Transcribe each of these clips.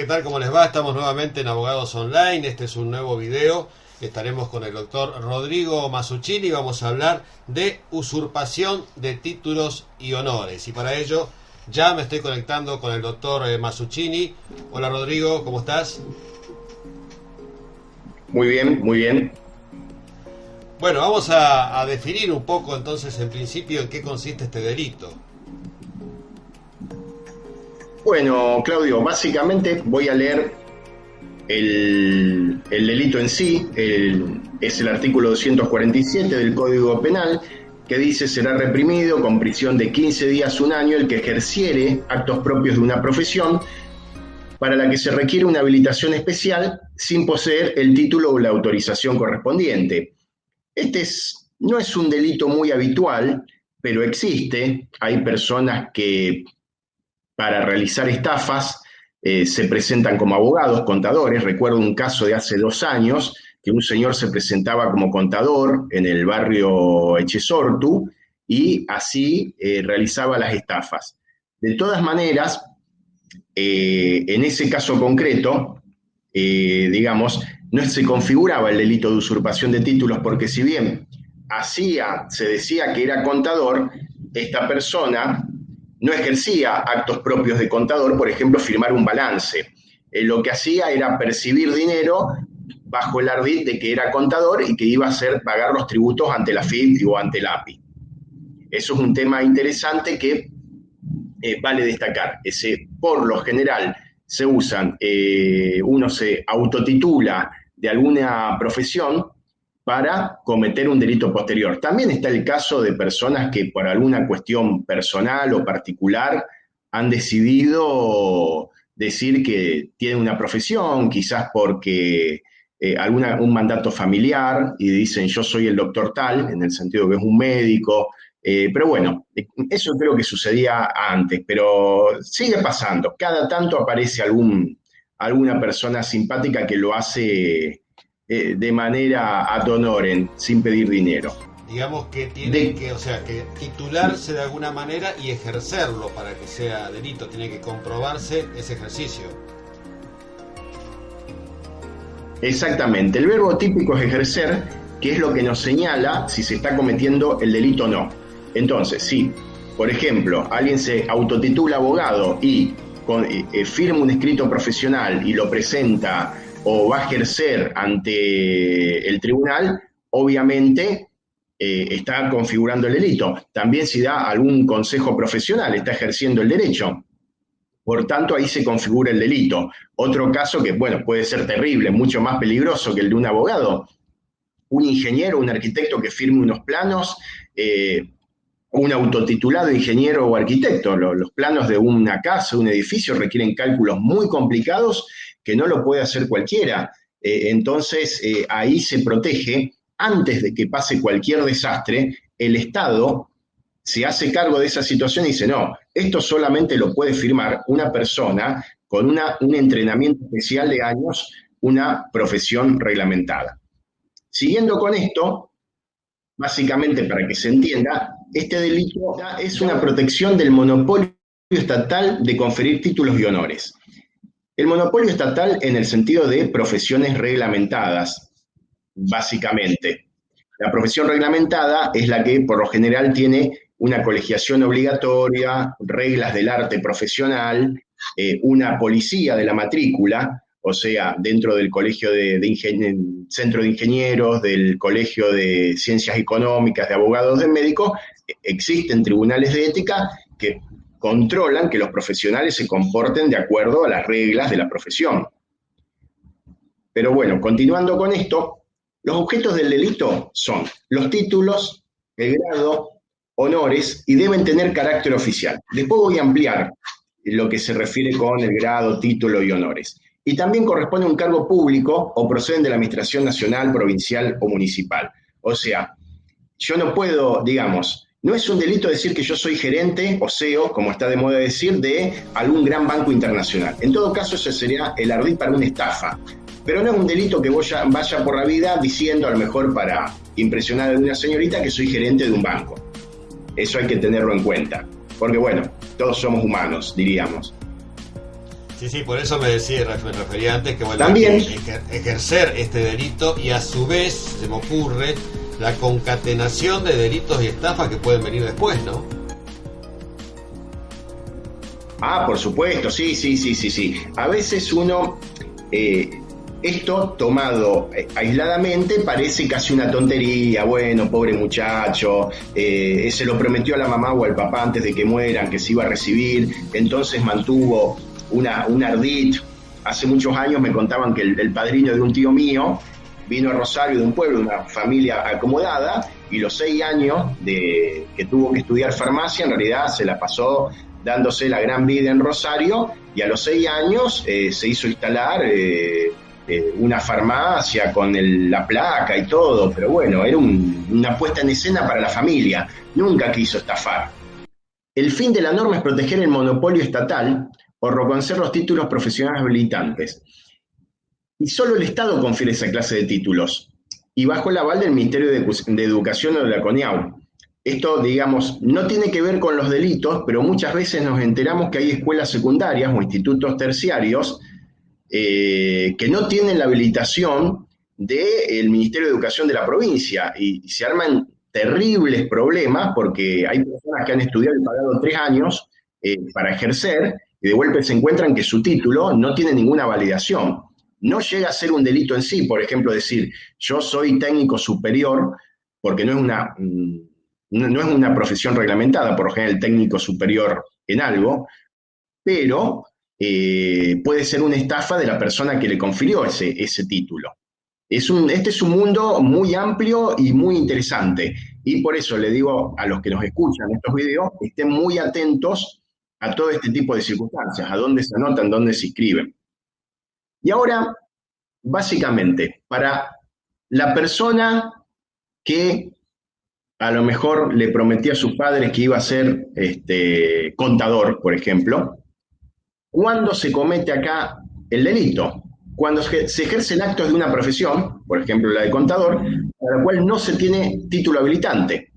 ¿qué tal? ¿Cómo les va? Estamos nuevamente en Abogados Online. Este es un nuevo video. Estaremos con el doctor Rodrigo Mazzuccini. Vamos a hablar de usurpación de títulos y honores. Y para ello ya me estoy conectando con el doctor Mazzuccini. Hola Rodrigo, ¿cómo estás? Muy bien, muy bien. Bueno, vamos a definir un poco entonces en principio en qué consiste este delito. Bueno, Claudio, básicamente voy a leer el delito en sí. Es el artículo 247 del Código Penal, que dice: será reprimido con prisión de 15 días a un año el que ejerciere actos propios de una profesión para la que se requiere una habilitación especial sin poseer el título o la autorización correspondiente. No es un delito muy habitual, pero existe. Hay personas que para realizar estafas se presentan como abogados, contadores. Recuerdo un caso de hace 2 años que un señor se presentaba como contador en el barrio Echesortu y así realizaba las estafas. De todas maneras, en ese caso concreto, digamos, no se configuraba el delito de usurpación de títulos, porque si bien se decía que era contador, esta persona no ejercía actos propios de contador, por ejemplo, firmar un balance. Lo que hacía era percibir dinero bajo el ardid de que era contador y que iba a pagar los tributos ante la FIP o ante la API. Eso es un tema interesante que vale destacar. Por lo general se usan, uno se autotitula de alguna profesión para cometer un delito posterior. También está el caso de personas que por alguna cuestión personal o particular han decidido decir que tienen una profesión, quizás porque un mandato familiar, y dicen: yo soy el doctor tal, en el sentido que es un médico. Pero bueno, eso creo que sucedía antes, pero sigue pasando. Cada tanto aparece alguna persona simpática que lo hace de manera ad honorem, sin pedir dinero. Digamos que tiene que titularse de alguna manera y ejercerlo para que sea delito. Tiene que comprobarse ese ejercicio. Exactamente. El verbo típico es ejercer, que es lo que nos señala si se está cometiendo el delito o no. Entonces, si, por ejemplo, alguien se autotitula abogado y firma un escrito profesional y lo presenta o va a ejercer ante el tribunal, obviamente está configurando el delito. También si da algún consejo profesional, está ejerciendo el derecho. Por tanto, ahí se configura el delito. Otro caso que, bueno, puede ser terrible, mucho más peligroso que el de un abogado: un ingeniero, un arquitecto que firme unos planos, un autotitulado ingeniero o arquitecto. Los planos de una casa, un edificio, requieren cálculos muy complicados que no lo puede hacer cualquiera. Entonces, ahí se protege. Antes de que pase cualquier desastre, el Estado se hace cargo de esa situación y dice: no, esto solamente lo puede firmar una persona con un entrenamiento especial de años, una profesión reglamentada. Siguiendo con esto, básicamente para que se entienda, este delito es una protección del monopolio estatal de conferir títulos y honores. El monopolio estatal en el sentido de profesiones reglamentadas, básicamente. La profesión reglamentada es la que por lo general tiene una colegiación obligatoria, reglas del arte profesional, una policía de la matrícula, o sea, dentro del colegio centro de ingenieros, del colegio de ciencias económicas, de abogados, de médicos, existen tribunales de ética que controlan que los profesionales se comporten de acuerdo a las reglas de la profesión. Pero bueno, continuando con esto, los objetos del delito son los títulos, el grado, honores, y deben tener carácter oficial. Después voy a ampliar lo que se refiere con el grado, título y honores. Y también corresponde a un cargo público o proceden de la administración nacional, provincial o municipal. O sea, yo no puedo, digamos, no es un delito decir que yo soy gerente o CEO, como está de moda decir, de algún gran banco internacional. En todo caso, ese sería el ardid para una estafa. Pero no es un delito que vaya por la vida diciendo, a lo mejor para impresionar a una señorita, que soy gerente de un banco. Eso hay que tenerlo en cuenta. Porque bueno, todos somos humanos, diríamos. Sí, Sí, sí, por eso me refería antes que, bueno, También, ejercer este delito y a su vez, se me ocurre, la concatenación de delitos y estafas que pueden venir después, ¿no? por supuesto, sí. A veces uno, esto tomado aisladamente parece casi una tontería. Bueno, pobre muchacho, se lo prometió a la mamá o al papá antes de que mueran que se iba a recibir, entonces mantuvo un ardid. Hace muchos años me contaban que el padrino de un tío mío vino a Rosario, de un pueblo, de una familia acomodada, y los 6 años que tuvo que estudiar farmacia, en realidad se la pasó dándose la gran vida en Rosario, y a los 6 años se hizo instalar una farmacia con la placa y todo, pero bueno, era una puesta en escena para la familia, nunca quiso estafar. El fin de la norma es proteger el monopolio estatal o reconocer los títulos profesionales habilitantes. Y solo el Estado confiere esa clase de títulos, y bajo el aval del Ministerio de Educación o de la CONIAU. Esto, digamos, no tiene que ver con los delitos, pero muchas veces nos enteramos que hay escuelas secundarias o institutos terciarios que no tienen la habilitación del Ministerio de Educación de la provincia, y se arman terribles problemas porque hay personas que han estudiado y pagado 3 años para ejercer, y de golpe se encuentran que su título no tiene ninguna validación. No llega a ser un delito en sí, por ejemplo, decir yo soy técnico superior, porque no es una profesión reglamentada, por lo general el técnico superior en algo, pero puede ser una estafa de la persona que le confirió ese título. Este es un mundo muy amplio y muy interesante, y por eso le digo a los que nos escuchan estos videos, estén muy atentos a todo este tipo de circunstancias, a dónde se anotan, dónde se inscriben. Y ahora, básicamente, para la persona que a lo mejor le prometió a sus padres que iba a ser contador, por ejemplo, ¿cuándo se comete acá el delito? Cuando se ejercen actos de una profesión, por ejemplo la de contador, para la cual no se tiene título habilitante,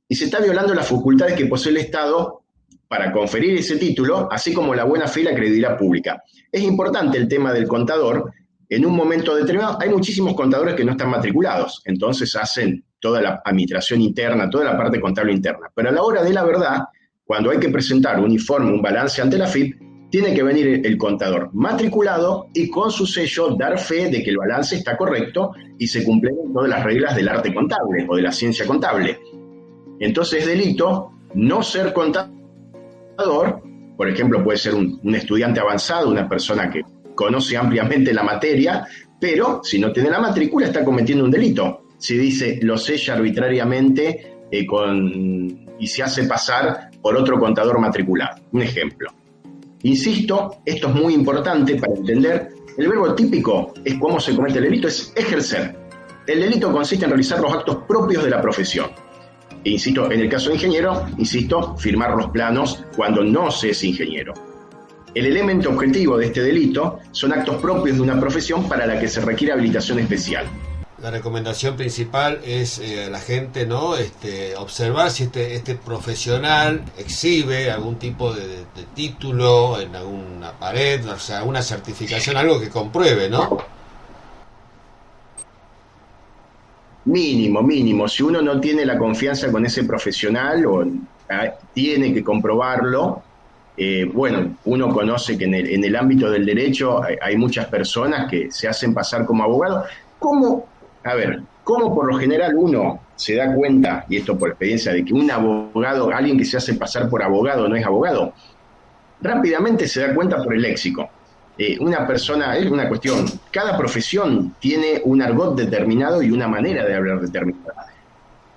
y se está violando las facultades que posee el Estado para conferir ese título, así como la buena fe y la credibilidad pública. Es importante el tema del contador. En un momento determinado, hay muchísimos contadores que no están matriculados, entonces hacen toda la administración interna, toda la parte contable interna. Pero a la hora de la verdad, cuando hay que presentar un informe, un balance ante la AFIP, tiene que venir el contador matriculado y con su sello dar fe de que el balance está correcto y se cumplen todas las reglas del arte contable o de la ciencia contable. Entonces es delito no ser contador. Por ejemplo, puede ser un estudiante avanzado, una persona que conoce ampliamente la materia, pero si no tiene la matrícula está cometiendo un delito. Si dice lo sella arbitrariamente y se hace pasar por otro contador matriculado. Un ejemplo. Insisto, esto es muy importante para entender. El verbo típico es cómo se comete el delito, es ejercer. El delito consiste en realizar los actos propios de la profesión. E insisto, en el caso de ingeniero, firmar los planos cuando no se es ingeniero. El elemento objetivo de este delito son actos propios de una profesión para la que se requiere habilitación especial. La recomendación principal es a la gente, ¿no? Observar si este profesional exhibe algún tipo de título en alguna pared, o sea, alguna certificación, algo que compruebe, ¿no? Mínimo. Si uno no tiene la confianza con ese profesional o tiene que comprobarlo, bueno, uno conoce que en el ámbito del derecho hay muchas personas que se hacen pasar como abogados. ¿Cómo por lo general uno se da cuenta, y esto por experiencia, de que un abogado, alguien que se hace pasar por abogado no es abogado? Rápidamente se da cuenta por el léxico. Una persona, es una cuestión, cada profesión tiene un argot determinado y una manera de hablar determinada.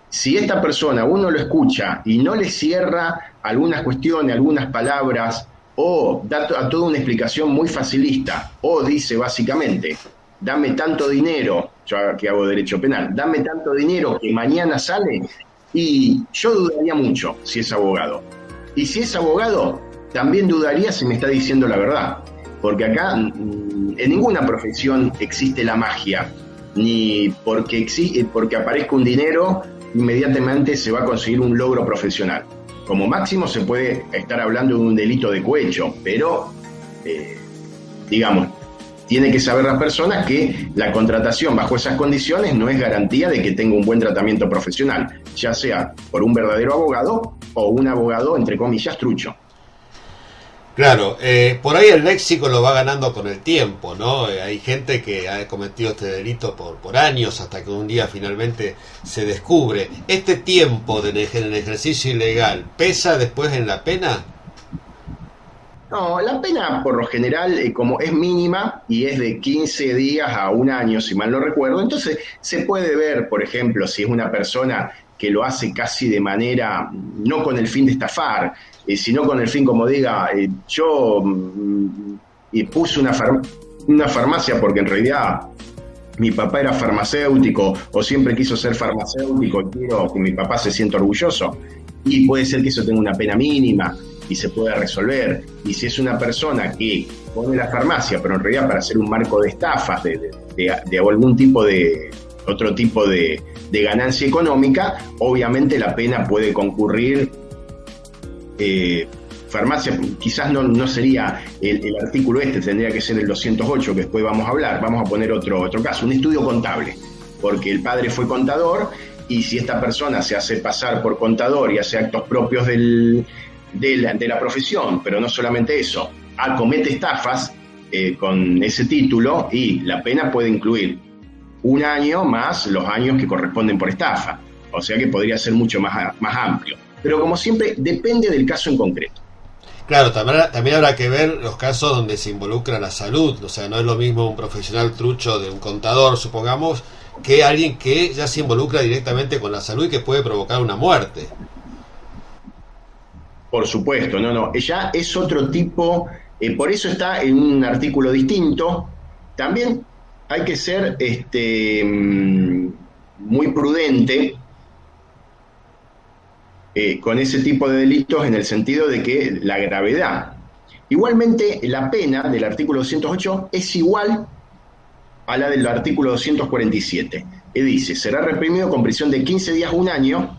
Si esta persona uno lo escucha y no le cierra algunas cuestiones, algunas palabras, o da a toda una explicación muy facilista, o dice básicamente, dame tanto dinero, yo que hago derecho penal, dame tanto dinero que mañana sale, y yo dudaría mucho si es abogado. Y si es abogado, también dudaría si me está diciendo la verdad. Porque acá en ninguna profesión existe la magia, ni porque aparezca un dinero, inmediatamente se va a conseguir un logro profesional. Como máximo se puede estar hablando de un delito de cohecho, pero digamos, tiene que saber las personas que la contratación bajo esas condiciones no es garantía de que tenga un buen tratamiento profesional, ya sea por un verdadero abogado o un abogado, entre comillas, trucho. Claro, por ahí el léxico lo va ganando con el tiempo, ¿no? Hay gente que ha cometido este delito por años hasta que un día finalmente se descubre. ¿Este tiempo en el ejercicio ilegal pesa después en la pena? No, la pena por lo general, como es mínima y es de 15 días a un año, si mal no recuerdo, entonces se puede ver, por ejemplo, si es una persona que lo hace casi de manera, no con el fin de estafar, sino con el fin, como diga, yo puse una farmacia porque en realidad mi papá era farmacéutico o siempre quiso ser farmacéutico y quiero que mi papá se sienta orgulloso. Y puede ser que eso tenga una pena mínima y se pueda resolver. Y si es una persona que pone la farmacia, pero en realidad para hacer un marco de estafas, de algún tipo de otro tipo de ganancia económica, obviamente la pena puede concurrir. Farmacia quizás no sería el artículo tendría que ser el 208, que después vamos a hablar. Vamos a poner otro caso, un estudio contable, porque el padre fue contador y si esta persona se hace pasar por contador y hace actos propios de la profesión, pero no solamente eso, comete estafas con ese título, y la pena puede incluir un año más los años que corresponden por estafa, o sea que podría ser mucho más amplio, pero como siempre depende del caso en concreto. Claro, también habrá que ver los casos donde se involucra la salud, o sea, no es lo mismo un profesional trucho de un contador, supongamos, que alguien que ya se involucra directamente con la salud y que puede provocar una muerte. Por supuesto, no, ya es otro tipo, por eso está en un artículo distinto. También hay que ser muy prudente con ese tipo de delitos, en el sentido de que la gravedad. Igualmente, la pena del artículo 208 es igual a la del artículo 247. Dice, será reprimido con prisión de 15 días a un año.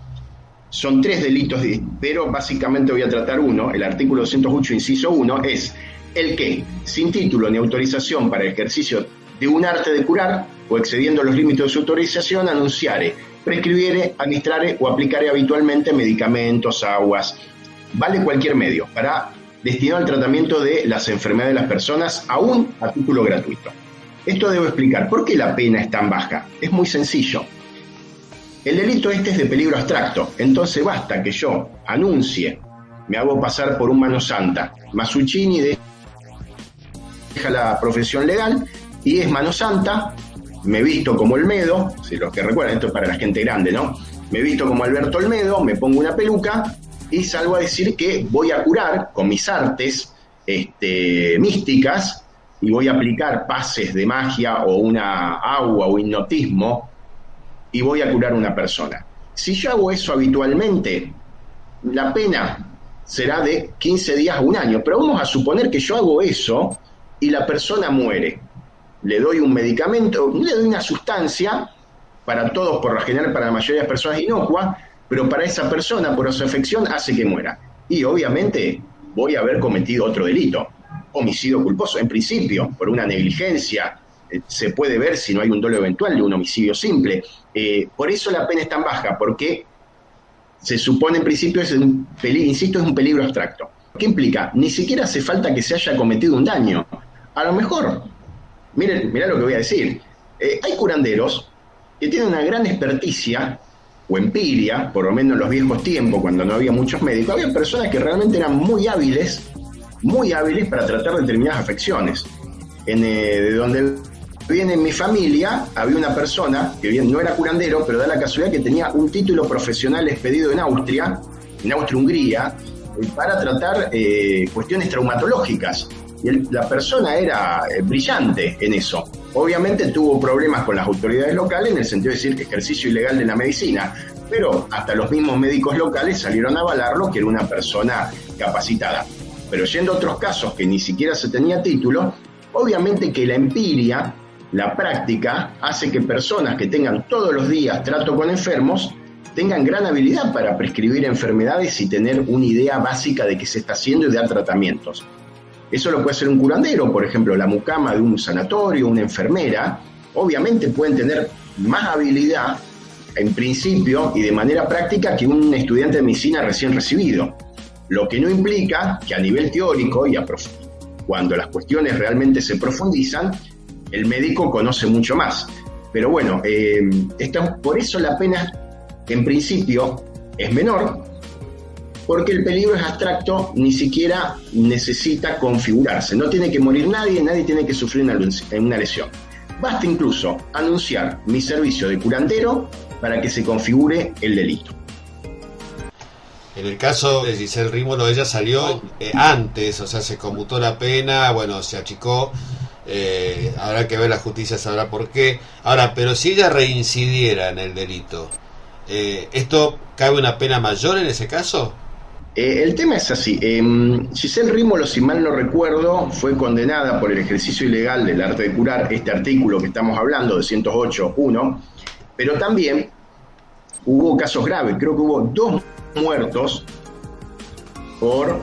Son 3 delitos, pero básicamente voy a tratar uno. El artículo 208, inciso 1, es el que, sin título ni autorización para el ejercicio de un arte de curar, o excediendo los límites de su autorización, anunciare, prescribiere, administrare o aplicare habitualmente medicamentos, aguas, vale cualquier medio, destinado al tratamiento de las enfermedades de las personas, aún a título gratuito. Esto debo explicar. ¿Por qué la pena es tan baja? Es muy sencillo. El delito es de peligro abstracto, entonces basta que yo anuncie, me hago pasar por un mano santa, Masuccini deja la profesión legal y es mano santa, me visto como Olmedo, si los que recuerdan, esto es para la gente grande, ¿no? Me visto como Alberto Olmedo, me pongo una peluca y salgo a decir que voy a curar con mis artes místicas, y voy a aplicar pases de magia o una agua o hipnotismo y voy a curar a una persona. Si yo hago eso habitualmente, la pena será de 15 días a un año, pero vamos a suponer que yo hago eso y la persona muere. Le doy un medicamento, le doy una sustancia, para todos, por lo general, para la mayoría de las personas inocua, pero para esa persona, por su afección, hace que muera. Y obviamente voy a haber cometido otro delito, homicidio culposo, en principio, por una negligencia. Se puede ver si no hay un dolo eventual de un homicidio simple. Por eso la pena es tan baja, porque se supone en principio, insisto, es un peligro abstracto. ¿Qué implica? Ni siquiera hace falta que se haya cometido un daño. A lo mejor, mirá lo que voy a decir, hay curanderos que tienen una gran experticia o empiria, por lo menos en los viejos tiempos, cuando no había muchos médicos, había personas que realmente eran muy hábiles para tratar determinadas afecciones. De donde viene mi familia, había una persona que bien no era curandero, pero da la casualidad que tenía un título profesional expedido en Austria-Hungría, para tratar cuestiones traumatológicas. Y la persona era brillante en eso. Obviamente tuvo problemas con las autoridades locales, en el sentido de decir que ejercicio ilegal de la medicina, pero hasta los mismos médicos locales salieron a avalarlo, que era una persona capacitada. Pero yendo a otros casos que ni siquiera se tenía título, obviamente que la empiria, la práctica, hace que personas que tengan todos los días trato con enfermos tengan gran habilidad para prescribir enfermedades y tener una idea básica de qué se está haciendo y dar tratamientos. Eso lo puede hacer un curandero, por ejemplo, la mucama de un sanatorio, una enfermera. Obviamente pueden tener más habilidad en principio y de manera práctica que un estudiante de medicina recién recibido. Lo que no implica que a nivel teórico y cuando las cuestiones realmente se profundizan, el médico conoce mucho más. Pero bueno, por eso la pena en principio es menor, porque el peligro es abstracto, ni siquiera necesita configurarse. No tiene que morir nadie tiene que sufrir una lesión. Basta incluso anunciar mi servicio de curandero para que se configure el delito. En el caso de Giselle Rímolo, ella salió antes, o sea, se conmutó la pena, bueno, se achicó, habrá que ver, la justicia sabrá por qué. Ahora, pero si ella reincidiera en el delito, ¿esto cabe una pena mayor en ese caso? El tema es así. Giselle Rímolo, si mal no recuerdo, fue condenada por el ejercicio ilegal del arte de curar, este artículo que estamos hablando, de 108.1, pero también hubo casos graves. Creo que hubo 2 muertos por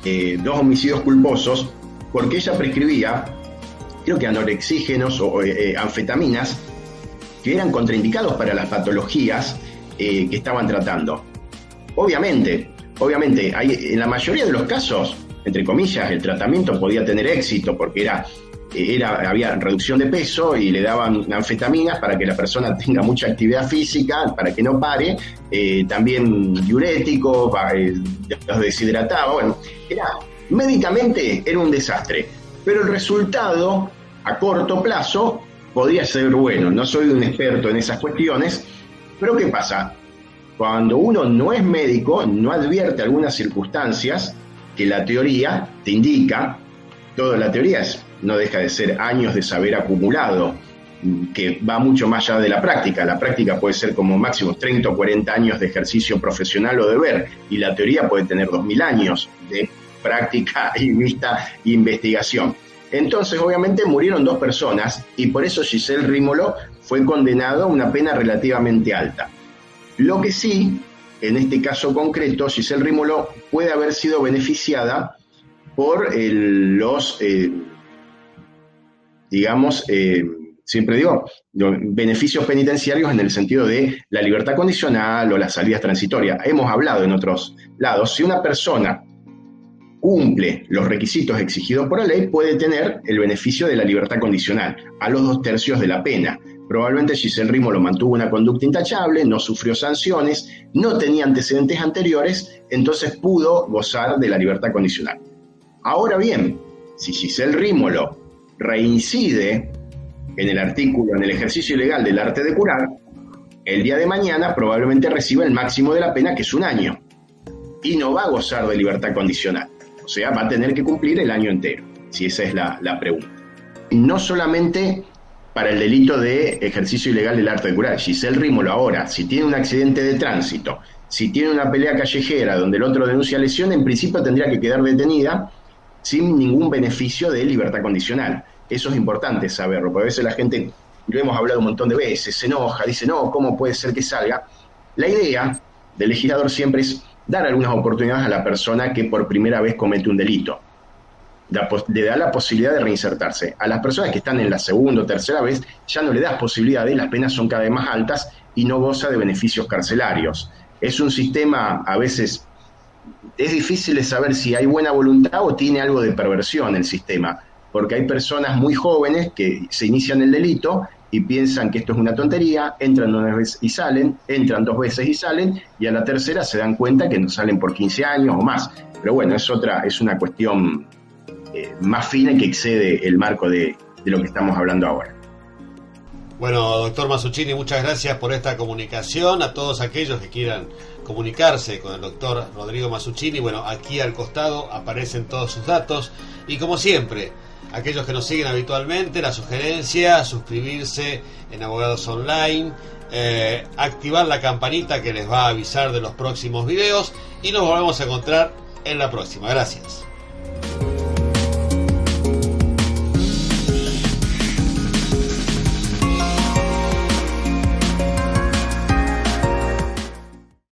2 homicidios culposos, porque ella prescribía, creo que anorexígenos o anfetaminas, que eran contraindicados para las patologías que estaban tratando. Obviamente, en la mayoría de los casos, entre comillas, el tratamiento podía tener éxito porque había reducción de peso y le daban anfetaminas para que la persona tenga mucha actividad física, para que no pare, también diurético, los deshidrataba. Bueno, médicamente era un desastre, pero el resultado a corto plazo podría ser bueno. No soy un experto en esas cuestiones, pero ¿qué pasa? Cuando uno no es médico, no advierte algunas circunstancias que la teoría te indica. Toda la teoría no deja de ser años de saber acumulado, que va mucho más allá de la práctica. La práctica puede ser como máximo 30 o 40 años de ejercicio profesional o de ver, y la teoría puede tener 2000 años de práctica y vista e investigación. Entonces, obviamente, murieron 2 personas, y por eso Giselle Rímolo fue condenado a una pena relativamente alta. Lo que sí, en este caso concreto, Giselle Rímolo puede haber sido beneficiada por los beneficios penitenciarios en el sentido de la libertad condicional o las salidas transitorias. Hemos hablado en otros lados, si una persona cumple los requisitos exigidos por la ley, puede tener el beneficio de la libertad condicional a los 2/3 de la pena. Probablemente Giselle Rímolo mantuvo una conducta intachable, no sufrió sanciones, no tenía antecedentes anteriores, entonces pudo gozar de la libertad condicional. Ahora bien, si Giselle Rímolo reincide en el ejercicio ilegal del arte de curar, el día de mañana probablemente reciba el máximo de la pena, que es 1 año, y no va a gozar de libertad condicional. O sea, va a tener que cumplir el año entero, si esa es la pregunta. No solamente para el delito de ejercicio ilegal del arte de curar. Giselle Rímolo ahora, si tiene un accidente de tránsito, si tiene una pelea callejera donde el otro denuncia lesión, en principio tendría que quedar detenida sin ningún beneficio de libertad condicional. Eso es importante saberlo, porque a veces la gente, lo hemos hablado un montón de veces, se enoja, dice, no, ¿cómo puede ser que salga? La idea del legislador siempre es dar algunas oportunidades a la persona que por primera vez comete un delito. Le da la posibilidad de reinsertarse. A las personas que están en la segunda o tercera vez ya no le das posibilidades, las penas son cada vez más altas y no goza de beneficios carcelarios. Es un sistema, a veces es difícil de saber si hay buena voluntad o tiene algo de perversión el sistema, porque hay personas muy jóvenes que se inician el delito y piensan que esto es una tontería, entran 1 vez y salen, entran 2 veces y salen, y a la tercera se dan cuenta que no salen por 15 años o más. Pero bueno, es una cuestión más fina y que excede el marco de lo que estamos hablando ahora. Bueno, doctor Mazzuccini, muchas gracias por esta comunicación. A todos aquellos que quieran comunicarse con el doctor Rodrigo Mazzuccini, bueno, aquí al costado aparecen todos sus datos, y como siempre, aquellos que nos siguen habitualmente, la sugerencia, suscribirse en Abogados Online, activar la campanita que les va a avisar de los próximos videos, y nos volvemos a encontrar en la próxima. Gracias.